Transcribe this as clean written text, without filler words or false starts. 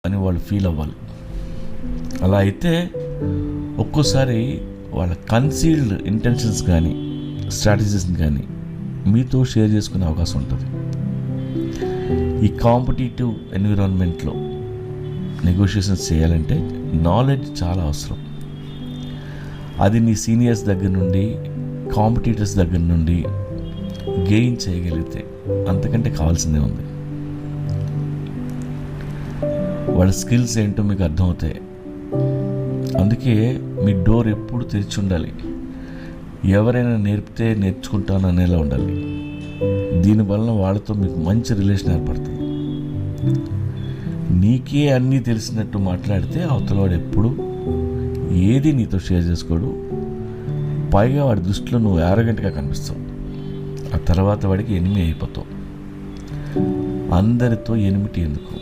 అని వాళ్ళు ఫీల్ అవ్వాలి. అలా అయితే ఒక్కోసారి వాళ్ళ కన్సీల్డ్ ఇంటెన్షన్స్ కానీ స్ట్రాటజీస్ని కానీ మీతో షేర్ చేసుకునే అవకాశం ఉంటుంది. ఈ కాంపిటీటివ్ ఎన్విరాన్మెంట్లో నెగోషియేషన్స్ చేయాలంటే నాలెడ్జ్ చాలా అవసరం. అది నీ సీనియర్స్ దగ్గర నుండి, కాంపిటీటర్స్ దగ్గర నుండి గెయిన్ చేయగలిగితే అంతకంటే కావాల్సిందే ఉంది. వాళ్ళ స్కిల్స్ ఏంటో మీకు అర్థమవుతాయి. అందుకే మీ డోర్ ఎప్పుడు తెరిచి ఉండాలి. ఎవరైనా నేర్పితే నేర్చుకుంటాను అనేలా ఉండాలి. దీనివల్ల వాళ్ళతో మీకు మంచి రిలేషన్ ఏర్పడుతుంది. నీకే అన్నీ తెలిసినట్టు మాట్లాడితే అవతలవాడు ఎప్పుడు ఏది నీతో షేర్ చేసుకోడు. పైగా వాడి దృష్టిలో నువ్వు యారోగెంట్గా కనిపిస్తావు. ఆ తర్వాత వాడికి ఎనిమి అయిపోతావు. అందరితో ఎనిమిటి ఎందుకు?